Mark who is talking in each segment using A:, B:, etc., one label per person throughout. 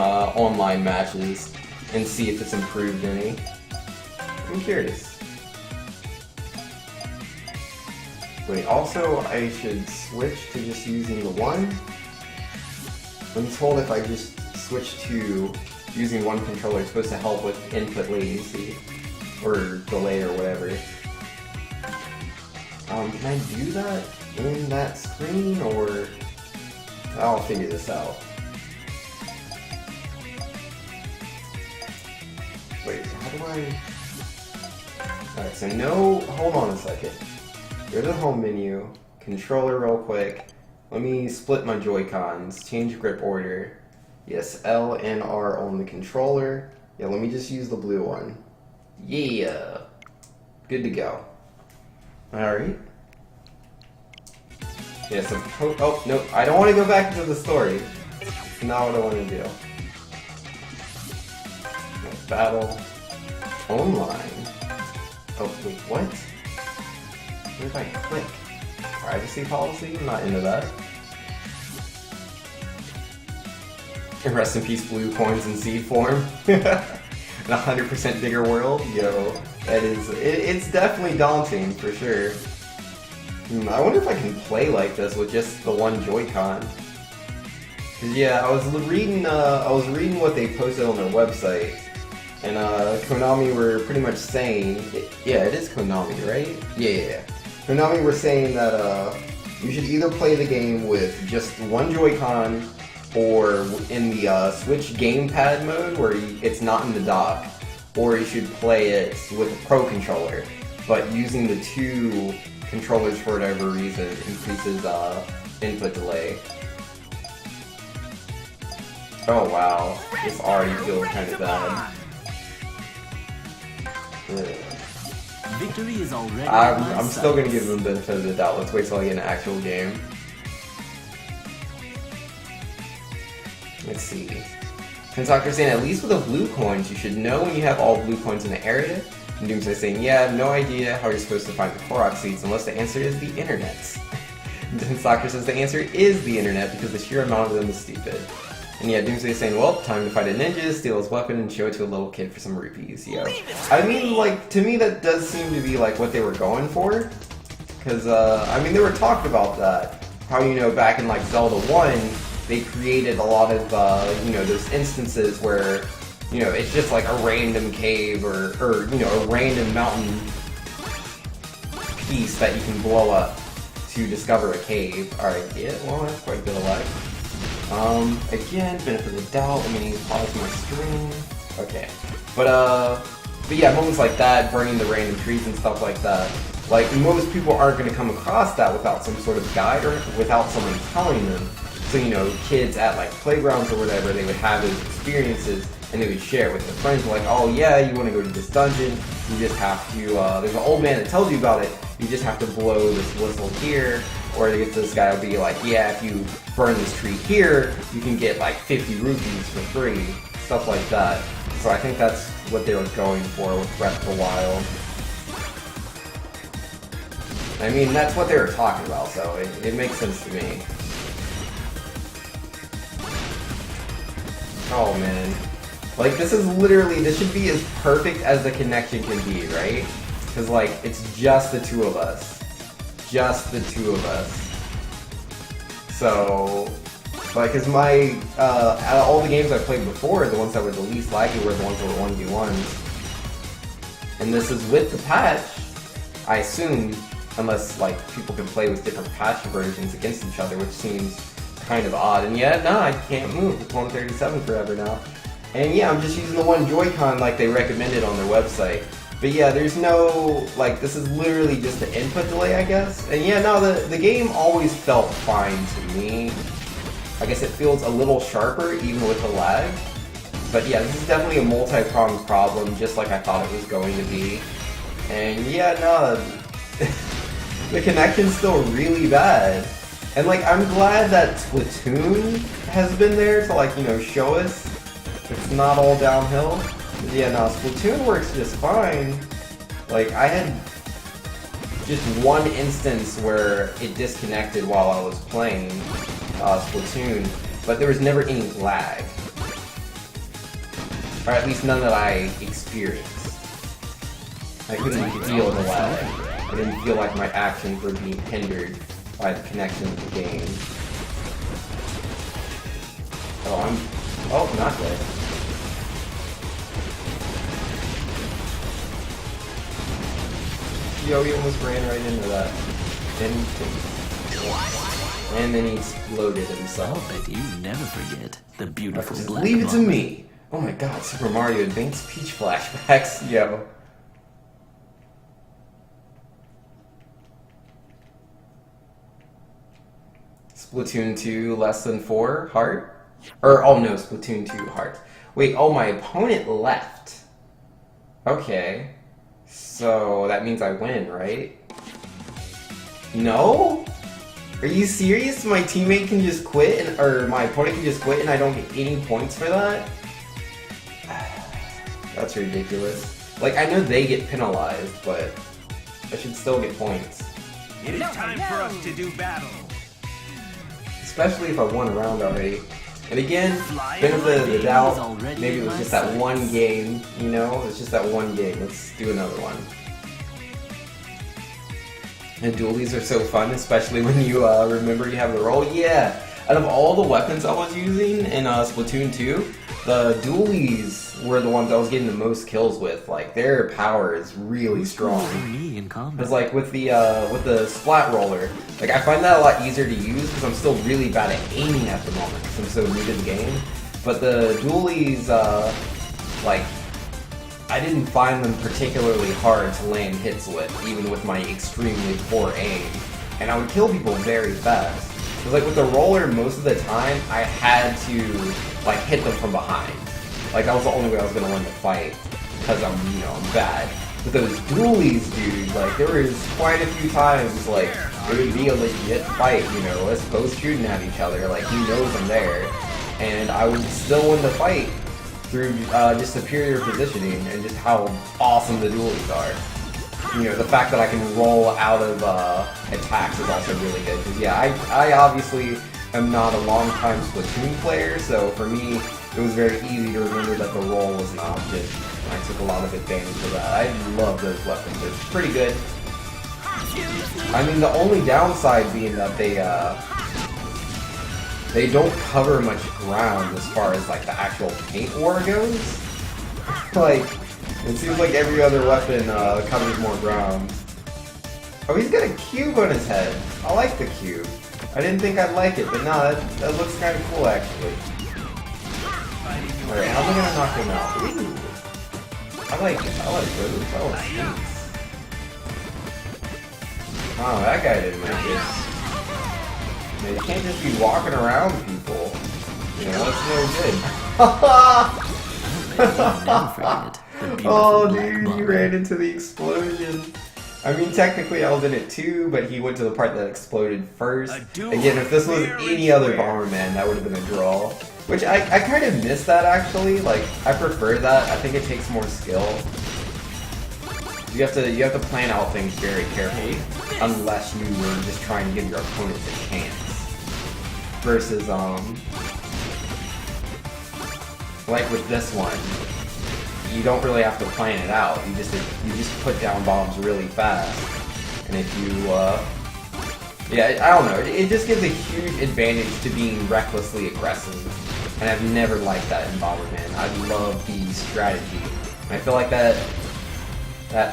A: online matches and see if it's improved any. I'm curious. Wait, also I should switch to just using the one? I'm told if I just switch to using one controller, it's supposed to help with input latency, or delay, or whatever. Can I do that in that screen, or... I'll figure this out. Wait, how do I... Alright, so no... Hold on a second. Go to the home menu, controller real quick. Let me split my Joy-Cons, change grip order. Yes, L and R on the controller. Yeah, let me just use the blue one. Yeah! Good to go. Alright. Yeah, so... Oh, no, I don't want to go back into the story. It's not what I want to do. Battle. Online. Oh, wait, what? What if I click? Privacy policy? I'm not into that. Rest in peace, blue coins in seed form. An 100% bigger world? Yo, that is... It's definitely daunting, for sure. I wonder if I can play like this with just the one Joy-Con. Cause yeah, I was reading what they posted on their website, and Konami were pretty much saying, yeah, it is Konami, right? Yeah. Konami were saying that you should either play the game with just one Joy-Con, or in the Switch gamepad mode where it's not in the dock, or you should play it with a Pro controller, but using the two controllers for whatever reason increases input delay. Oh wow, this already feels kind of bad. Ugh.
B: Victory is already
A: I'm still gonna give them the benefit of the doubt. Let's wait till I get an actual game. Let's see. Tensocker's saying, at least with the blue coins, you should know when you have all blue coins in the area. And Doomsday saying, yeah, I have no idea how you're supposed to find the Korok seeds unless the answer is the internet. Tensoccer says the answer is the internet because the sheer amount of them is stupid. And yeah, Doomsday saying, well, time to fight a ninja, steal his weapon, and show it to a little kid for some rupees, yo. I mean, like, to me that does seem to be, like, what they were going for. Because, I mean, they were talking about that. How, you know, back in, like, Zelda 1, they created a lot of, you know, those instances where, you know, it's just like a random cave or you know, a random mountain piece that you can blow up to discover a cave. Alright, yeah, well, that's quite a bit of lag. Again, benefit of the doubt, let me pause my screen. Okay. But yeah, moments like that, burning the random trees and stuff like that, like, most people aren't going to come across that without some sort of guide or without someone telling them. So, you know, kids at, like, playgrounds or whatever, they would have those experiences, and they would share it with their friends, like, oh yeah, you want to go to this dungeon, you just have to, there's an old man that tells you about it, you just have to blow this whistle here, or this guy will be like, yeah, if you burn this tree here, you can get, like, 50 rupees for free, stuff like that. So I think that's what they were going for with Breath of the Wild. I mean, that's what they were talking about, so it makes sense to me. Oh man. Like, this is literally, this should be as perfect as the connection can be, right? Because, like, it's just the two of us. Just the two of us. So, like, because my, out of all the games I've played before, the ones that were the least laggy were the ones that were 1v1s. And this is with the patch, I assume, unless, like, people can play with different patch versions against each other, which seems kind of odd. And yeah, no, I can't move. It's 137 forever now. And yeah, I'm just using the one Joy-Con like they recommended on their website. But yeah, there's no, like, this is literally just the input delay, I guess. And yeah, no, the game always felt fine to me. I guess it feels a little sharper even with the lag. But yeah, this is definitely a multi-pronged problem, just like I thought it was going to be. And yeah, no, the connection's still really bad. And like, I'm glad that Splatoon has been there to, like, you know, show us it's not all downhill. But yeah, no, Splatoon works just fine. Like, I had just one instance where it disconnected while I was playing Splatoon, but there was never any lag. Or at least none that I experienced. I couldn't feel the lag. I didn't feel like my actions were being hindered by the connection of the game. Oh, not dead. Yo, he almost ran right into that. And then he exploded himself.
B: I'll bet you never forget the beautiful
A: Just
B: black
A: leave it to
B: moment.
A: me. Oh my god, Super Mario Advance Peach flashbacks, yo. Splatoon 2 less than 4 heart? Or, oh no, Splatoon 2 heart. Wait, oh, my opponent left. Okay. So, that means I win, right? No? Are you serious? My teammate can just quit, or my opponent can just quit and I don't get any points for that? That's ridiculous. Like, I know they get penalized, but I should still get points.
C: It is time for us to do battle.
A: Especially if I won a round already. And again, benefit of the doubt, maybe it was just that one game, you know? It's just that one game. Let's do another one. And dualies are so fun, especially when you remember you have the roll. Yeah, out of all the weapons I was using in Splatoon 2, the dualies were the ones I was getting the most kills with. Like, their power is really strong. Because like with the splat roller, like I find that a lot easier to use because I'm still really bad at aiming at the moment because I'm so new to the game. But the dualies, like, I didn't find them particularly hard to land hits with, even with my extremely poor aim. And I would kill people very fast. Because like with the roller, most of the time, I had to like hit them from behind. Like that was the only way I was going to win the fight. Because I'm, you know, I'm bad. But those dualies, dude, like there was quite a few times like it would be a legit fight, you know, us both shooting at each other, like he knows I'm there. And I would still win the fight through just superior positioning and just how awesome the dualies are. You know, the fact that I can roll out of attacks is also really good. Because yeah, I obviously am not a long-time Splatoon player, so for me, it was very easy to remember that the roll was an option. I took a lot of advantage of that. I love those weapons. They're pretty good. I mean, the only downside being that they don't cover much ground as far as like the actual paint war goes. Like, it seems like every other weapon covers more ground. Oh, he's got a cube on his head. I like the cube. I didn't think I'd like it, but no, that looks kind of cool actually. Alright, how am I gonna knock him out? Ooh. I like those. Oh, thanks. Oh, that guy didn't like it. Man, you can't just be walking around people. You know, that's no good. Oh, dude, you ran into the explosion. I mean, technically I was in it too, but he went to the part that exploded first. Again, if this was any other Bomberman, that would have been a draw. Which I kind of miss that actually. Like, I prefer that. I think it takes more skill. You have to plan out things very carefully, unless you were just trying to give your opponent a chance. Versus like with this one, you don't really have to plan it out. You just put down bombs really fast, and if you yeah, I don't know. It just gives a huge advantage to being recklessly aggressive, and I've never liked that in Bomberman. I love the strategy, and I feel like that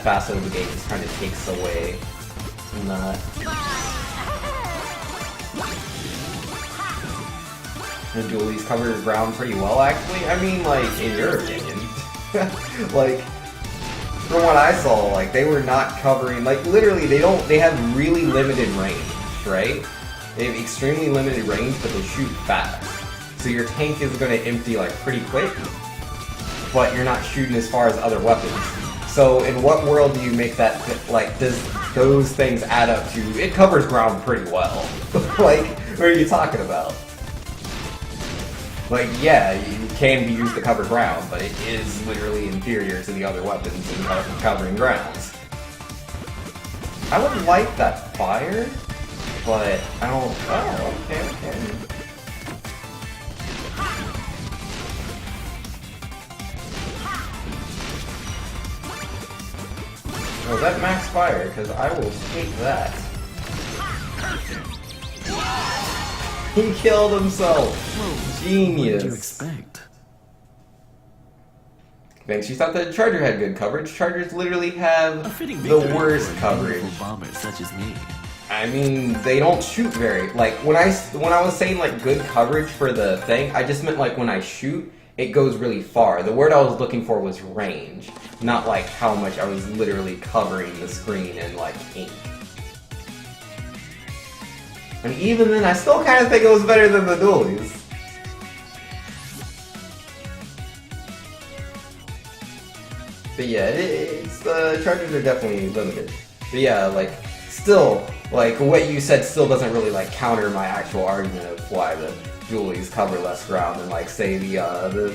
A: facet of the game just kind of takes away from that. The dualies cover ground pretty well, actually. I mean, like, in your opinion. Like, from what I saw, like, they were not covering, like, literally, they have really limited range, right? They have extremely limited range, but they shoot fast. So your tank is going to empty, like, pretty quick, but you're not shooting as far as other weapons. So in what world do you make that, like, does those things add up to, it covers ground pretty well. Like, what are you talking about? Like, yeah, it can be used to cover ground, but it is literally inferior to the other weapons in covering grounds. I would like that fire, but I don't... Oh, okay. Oh, is that max fire? Because I will take that. He killed himself!
B: What
A: Genius!
B: did you expect?
A: Thanks, you thought the Charger had good coverage. Chargers literally
B: A
A: have
B: fitting
A: the
B: victory
A: worst
B: for a
A: coverage.
B: beautiful bomber such as me.
A: I mean, they don't shoot very... Like, when I was saying, like, good coverage for the thing, I just meant, like, when I shoot, it goes really far. The word I was looking for was range, not, like, how much I was literally covering the screen in, like, ink. And even then, I still kind of think it was better than the dualies. But yeah, the Chargers are definitely limited. But yeah, like, still, like, what you said still doesn't really, like, counter my actual argument of why the dualies cover less ground than, like, say, the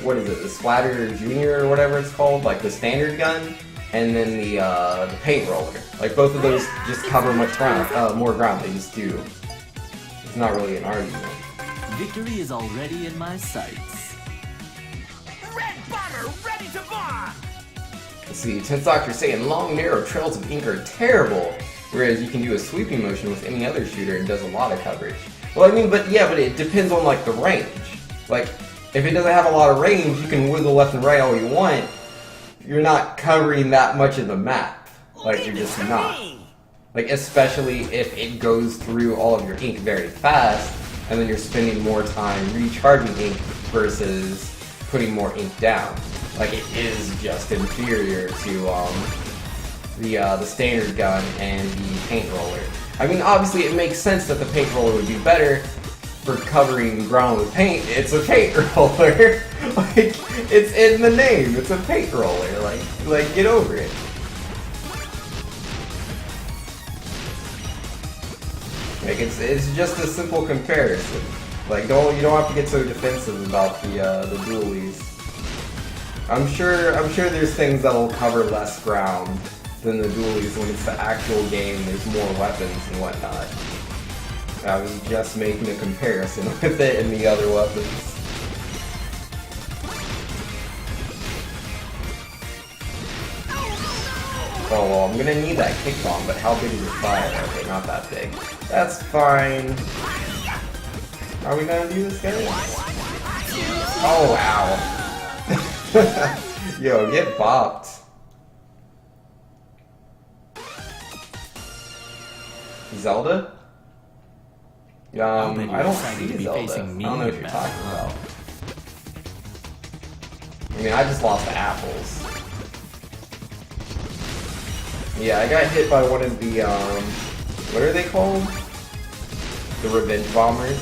A: what is it, the Splatter Junior or whatever it's called, like, the standard gun, and then the paint roller. Like, both of those just cover much ground, more ground, they just do. It's not really an argument.
B: Victory is already in my sights.
C: Red bomber ready to bomb!
A: Let's see, 10th Doctor saying long, narrow trails of ink are terrible, whereas you can do a sweeping motion with any other shooter and does a lot of coverage. Well, I mean, but it depends on, like, the range. Like, if it doesn't have a lot of range, you can wiggle left and right all you want. You're not covering that much of the map. Like, you're just not. Like, especially if it goes through all of your ink very fast, and then you're spending more time recharging ink versus putting more ink down. Like, it is just inferior to the standard gun and the paint roller. I mean, obviously it makes sense that the paint roller would be better for covering ground with paint. It's a paint roller. Like, it's in the name. It's a paint roller. Like get over it. Like, it's just a simple comparison. Like, you don't have to get so defensive about the dualies. I'm sure there's things that'll cover less ground than the dualies when it's the actual game. There's more weapons and whatnot. I was just making a comparison with it and the other weapons. Oh well, I'm gonna need that kick bomb, but how big is the fire? Okay, not that big. That's fine. Are we gonna do this, guys? Oh, ow. Yo, get bopped. Zelda? I don't see Zelda. I don't know what you're talking about. I mean, I just lost the apples. Yeah, I got hit by one of the, what are they called? The Revenge Bombers.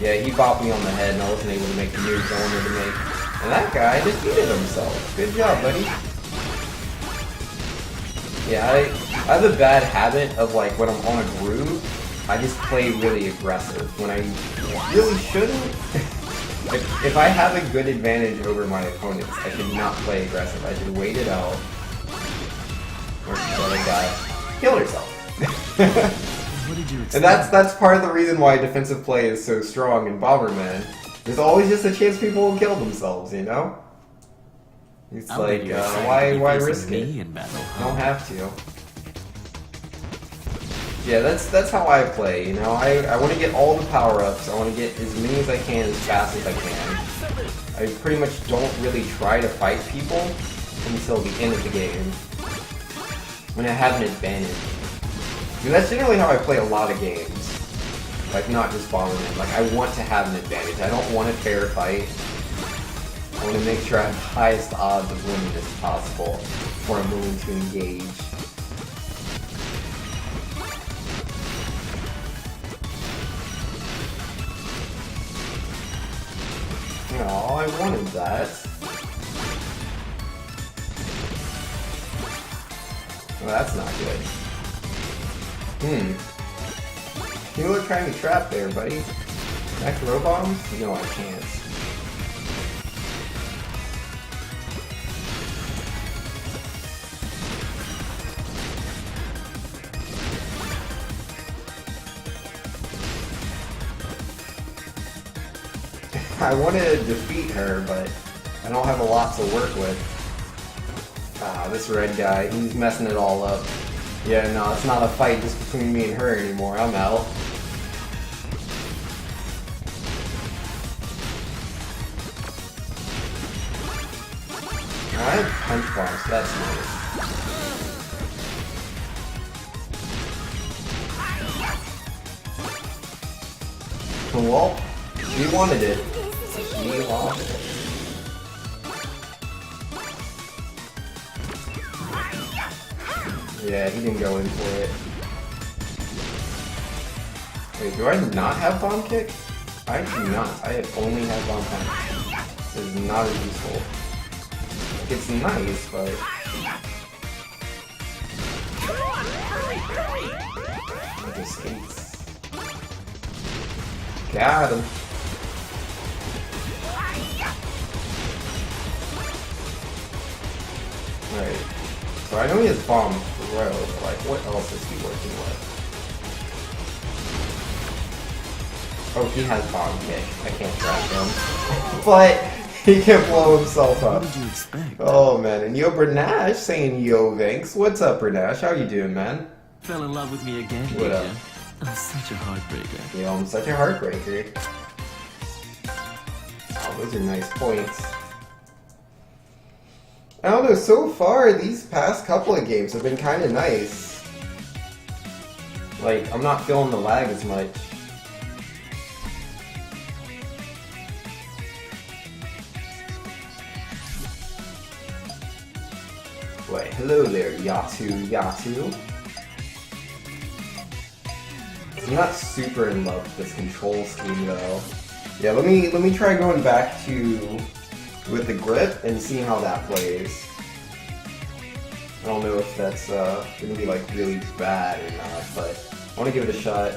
A: Yeah, he bopped me on the head and I wasn't able to make the moves I wanted to make. And that guy defeated himself. Good job, buddy. Yeah, I have a bad habit of, like, when I'm on a groove, I just play really aggressive when I really shouldn't. Like, if I have a good advantage over my opponents, I should not play aggressive. I should wait it out. Or the other guy kill herself.
B: What did you expect?
A: And that's part of the reason why defensive play is so strong in Bomberman. There's always just a chance people will kill themselves, you know? It's like, why risk it?
B: In battle, huh?
A: Don't have to. Yeah, that's how I play, you know? I want to get all the power-ups, I want to get as many as I can as fast as I can. I pretty much don't really try to fight people until the end of the game, when I have an advantage. And that's generally how I play a lot of games. Like, not just Bomberman. Like, I want to have an advantage. I don't want a fair fight. I want to make sure I have the highest odds of winning as possible before I'm willing to engage. Oh, I wanted that. Well, that's not good. You look kind of trapped there, buddy. Can I throw bombs? No, I can't. I want to defeat her, but I don't have a lot to work with. Ah, this red guy, he's messing it all up. Yeah, no, it's not a fight just between me and her anymore. I'm out. Alright, punch bombs, that's nice. Well, she wanted it. She wanted it. Yeah, he didn't go in for it. Wait, do I not have bomb kick? I do not. I only have bomb punch. This is not as useful. It's nice, but... Look at skates. Got him. Alright. So I know he has bomb throw, but like, what else is he working with? Oh, he has bomb kick. I can't track him. But he can blow himself up.
B: What did you expect?
A: Oh man, and yo Bernash saying yo Vinks. What's up Bernash? How you doing, man?
B: Fell in love with me again,
A: What
B: did
A: up?
B: ya? I'm such a heartbreaker.
A: Yo, I'm such a heartbreaker. Oh, those are nice points. I don't know, so far these past couple of games have been kind of nice. Like, I'm not feeling the lag as much. Wait, hello there, Yatu. I'm not super in love with this control scheme though. Yeah, let me try going back to with the grip and see how that plays. I don't know if that's gonna be like really bad or not, but I want to give it a shot.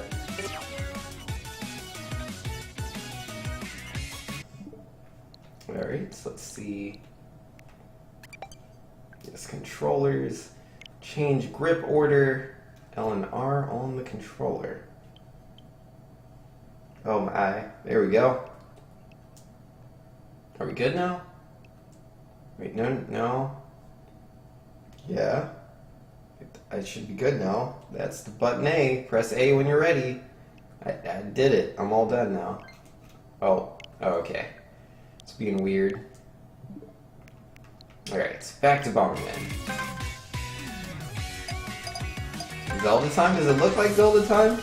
A: Alright, so let's see. Yes, controllers. Change grip order. L and R on the controller. Oh my, there we go. Are we good now? Wait, no. Yeah. I should be good now. That's the button A. Press A when you're ready. I did it. I'm all done now. Oh, okay. It's being weird. Alright, back to Bomberman. Zelda time? Does it look like Zelda time?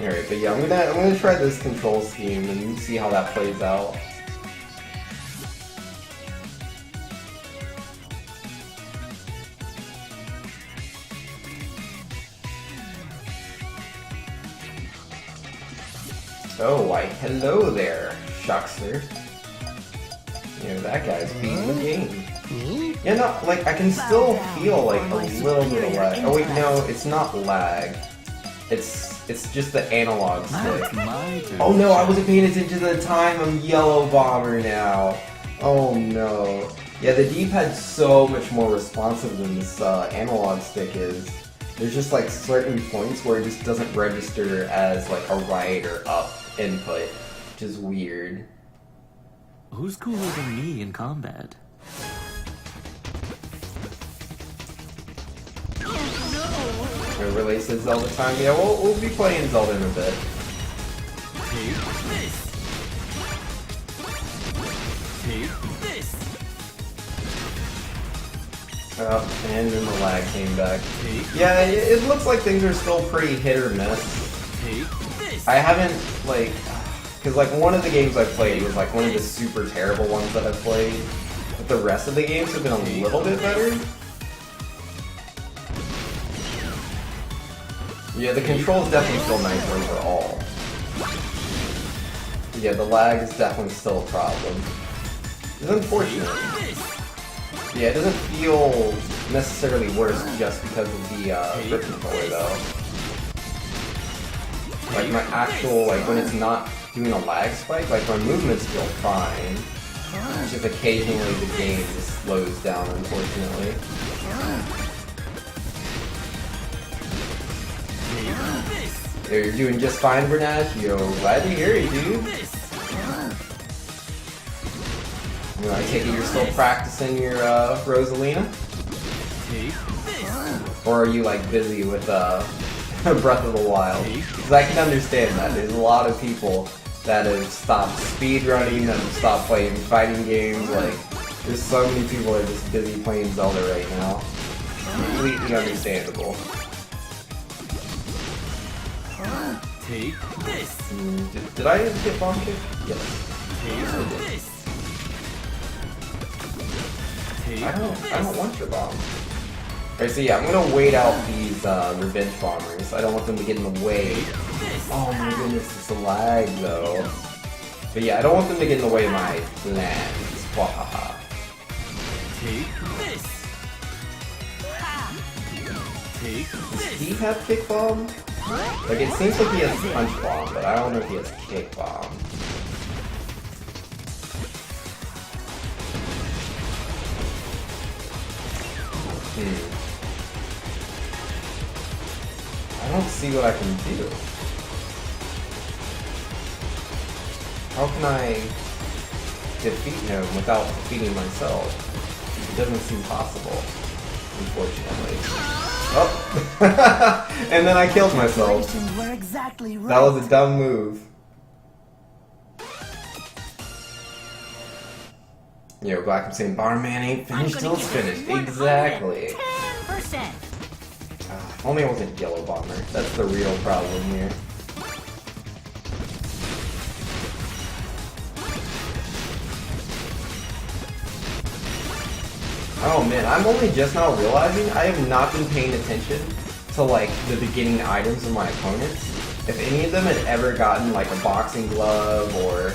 A: Alright, but yeah, I'm gonna try this control scheme and see how that plays out. Oh, why hello there, Shockster. You know, that guy's beating the game. Yeah, no, like, I can still feel, like, a little bit of lag. Oh wait, no, it's not lag. It's just the analog stick.
B: My turn.
A: Oh no, I wasn't paying attention to the time. I'm Yellow Bomber now. Oh no. Yeah, the D-pad's so much more responsive than this analog stick is. There's just like certain points where it just doesn't register as like a right or up input, which is weird.
B: Who's cooler than me in combat?
A: It releases Zelda time. Yeah, we'll be playing Zelda in a bit.
B: Take this. Take this.
A: Oh, and then the lag came back.
B: Take.
A: Yeah, it looks like things are still pretty hit or miss.
B: Take this.
A: I haven't, like, because, like, one of the games I played was, like, one of the super terrible ones that I've played. But the rest of the games have been a little bit better. Yeah, the controls definitely feel nice overall. Yeah, the lag is definitely still a problem. It's unfortunate. Yeah, it doesn't feel necessarily worse just because of the grip controller, though. Like, my actual, like, when it's not doing a lag spike, like, my movements feel fine. It's just occasionally the game just slows down, unfortunately. You're doing just fine, Bernash. Yo, glad to hear you, dude. You know, I take it you're still practicing your Rosalina? Or are you like busy with Breath of the Wild? Because I can understand that. There's a lot of people that have stopped speedrunning, that have stopped playing fighting games. Like, there's so many people that are just busy playing Zelda right now. Completely understandable.
C: Take this.
A: Did I get bomb kick? Yes. I don't want your bomb. Alright, so yeah, I'm gonna wait out these revenge bombers. I don't want them to get in the way. Oh my goodness, it's a lag though. But yeah, I don't want them to get in the way of my plans. Wahaha.
C: Take this. Take
A: Does he have kick bomb? Like, it seems like he has punch bomb, but I don't know if he has kick bomb. I don't see what I can do. How can I defeat him without defeating myself? It doesn't seem possible, unfortunately. Oh! And then I killed myself.
D: Were exactly right.
A: That was a dumb move. Yo, Black, I'm saying Bomberman ain't finished till it's finished. Exactly.
D: 10%.
A: Only I wasn't Yellow Bomber. That's the real problem here. Oh man, I'm only just now realizing I have not been paying attention to like the beginning items of my opponents. If any of them had ever gotten like a boxing glove or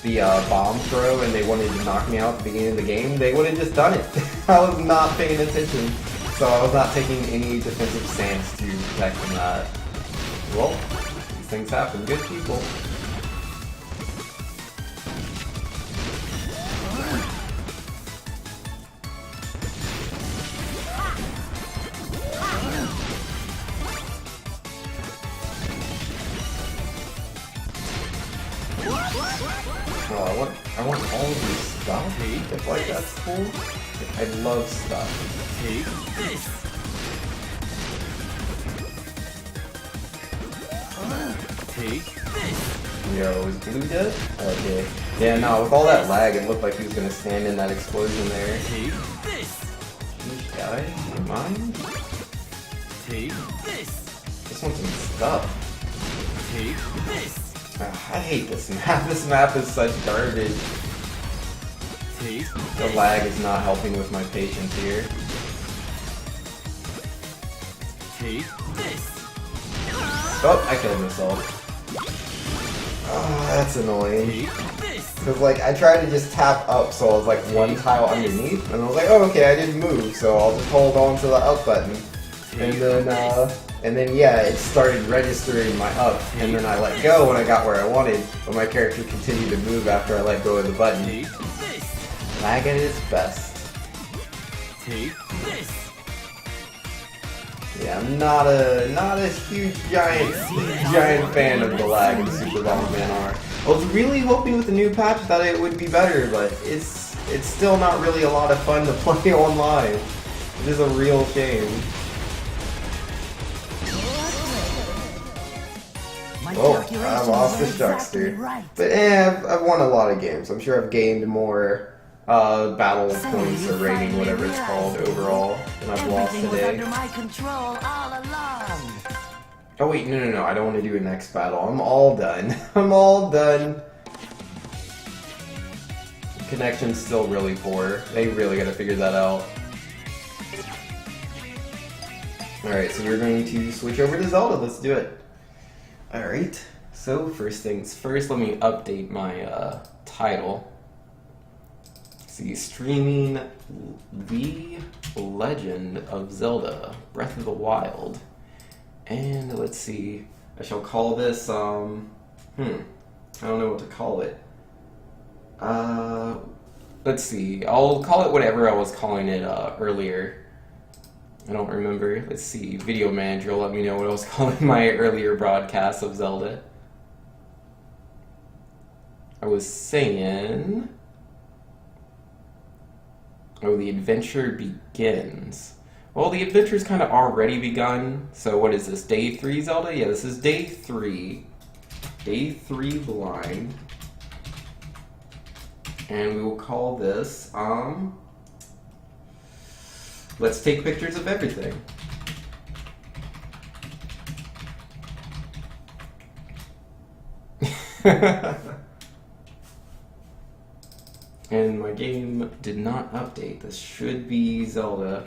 A: the bomb throw and they wanted to knock me out at the beginning of the game, they would have just done it. I was not paying attention, so I was not taking any defensive stance to protect from that. Well, these things happen. Good people. Oh, I want all of these stuff. If like that's cool. I love stuff.
C: Take this. Take this.
A: Yo, is Blue dead? Okay. Yeah, no, with all that lag, it looked like he was gonna stand in that explosion there.
C: Take this.
A: Huge guy, you mind?
C: Take this.
A: Just want some stuff.
C: Take this.
A: I hate this map. This map is such garbage.
C: Take
A: The lag is not helping with my patience here.
C: Take this.
A: Oh, I killed myself. Oh, that's annoying.
C: Take this.
A: Because, like, I tried to just tap up, so I was, like, one tile underneath, and I was like, oh, okay, I didn't move, so I'll just hold on to the up button. And then, yeah, it started registering my up, and then I let go when I got where I wanted, but my character continued to move after I let go of the button.
C: Take this.
A: Lag at its best.
C: Take this.
A: Yeah, I'm not a huge giant fan of the lag in Super Bomberman R. I was really hoping with the new patch that it would be better, but it's still not really a lot of fun to play online. It is a real shame. Oh, I lost the Shuckster. But I've won a lot of games. I'm sure I've gained more battle points or rating, whatever it's called, overall than I've lost
D: Everything was
A: today.
D: under my control all along.
A: Oh wait, no, I don't want to do a next battle. I'm all done. I'm all done. Connection's still really poor. They really gotta figure that out. Alright, so we're going to switch over to Zelda. Let's do it. Alright, so first things first, let me update my title. See, streaming The Legend of Zelda, Breath of the Wild. And let's see, I shall call this, I don't know what to call it. Let's see, I'll call it whatever I was calling it earlier. I don't remember. Let's see, Video Manager will let me know what I was calling my earlier broadcast of Zelda. I was saying... Oh, the adventure begins. Well, the adventure's kind of already begun. So what is this, day 3 Zelda? Yeah, this is day 3. Day 3 blind. And we will call this, let's take pictures of everything. And my game did not update. This should be Zelda,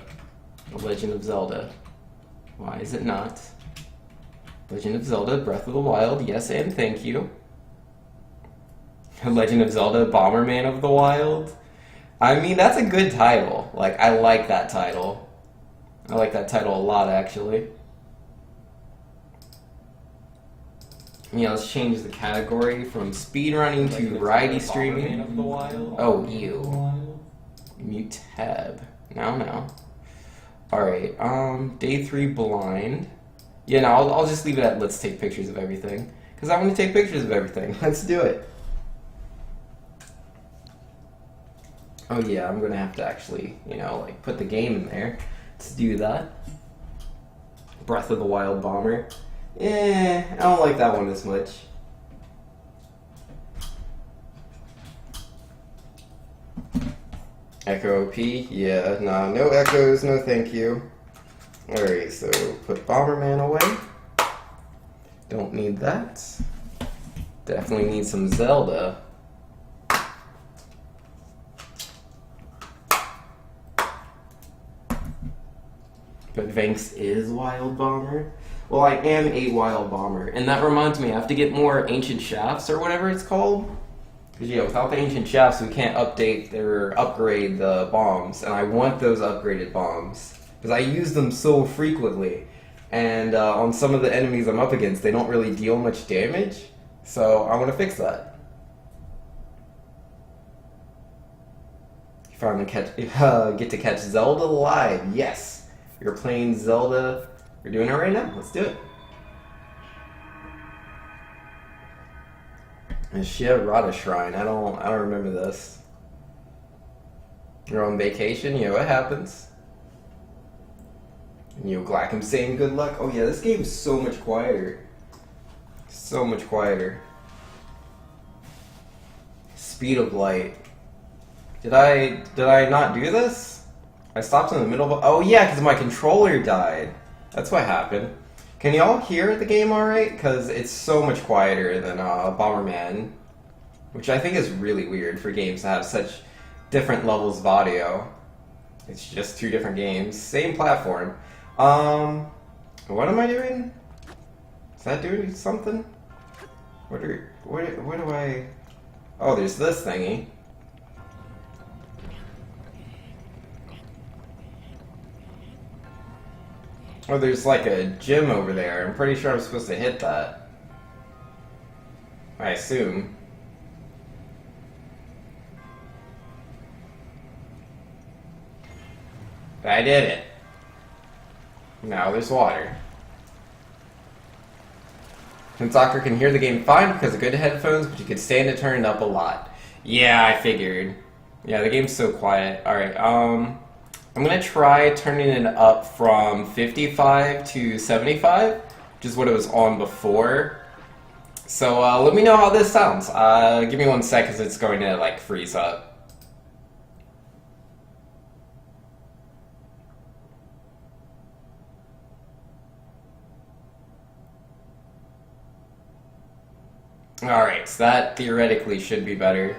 A: The Legend of Zelda. Why is it not? Legend of Zelda, Breath of the Wild, yes and thank you. Legend of Zelda, Bomberman of the Wild. I mean, that's a good title. Like, I like that title. I like that title a lot, actually. Yeah, let's change the category from speedrunning to variety streaming. Oh, ew. Mute tab. Now. Alright, day 3 blind. Yeah, no, I'll just leave it at let's take pictures of everything. Because I want to take pictures of everything. Let's do it. Oh yeah, I'm gonna have to actually, like put the game in there. Let's do that. Breath of the Wild Bomber. I don't like that one as much. Echo OP, yeah, nah, no echoes, no thank you. Alright, so put Bomberman away. Don't need that. Definitely need some Zelda. But Vanks is Wild Bomber. Well, I am a Wild Bomber. And that reminds me, I have to get more Ancient Shafts or whatever it's called. Because, yeah, without the Ancient Shafts, we can't update or upgrade the bombs. And I want those upgraded bombs. Because I use them so frequently. And on some of the enemies I'm up against, they don't really deal much damage. So I want to fix that. You finally get to catch Zelda live. Yes. You're playing Zelda. You're doing it right now. Let's do it. And Rada Shrine. I don't remember this. You're on vacation. It happens. And Glackham saying good luck. Oh yeah, this game's so much quieter. So much quieter. Speed of light. Did I not do this? I stopped in the middle of... Oh yeah, because my controller died. That's what happened. Can y'all hear the game alright? Because it's so much quieter than Bomberman. Which I think is really weird for games to have such different levels of audio. It's just 2 different games. Same platform. What am I doing? Is that doing something? What do I... Oh, there's this thingy. Oh, there's like a gym over there. I'm pretty sure I'm supposed to hit that. I assume. I did it. Now there's water. Soccer can hear the game fine because of good headphones, but you could stand to turn it up a lot. Yeah, I figured. Yeah, the game's so quiet. Alright, I'm going to try turning it up from 55 to 75, which is what it was on before. So let me know how this sounds. Give me 1 sec because it's going to like freeze up. Alright, so that theoretically should be better.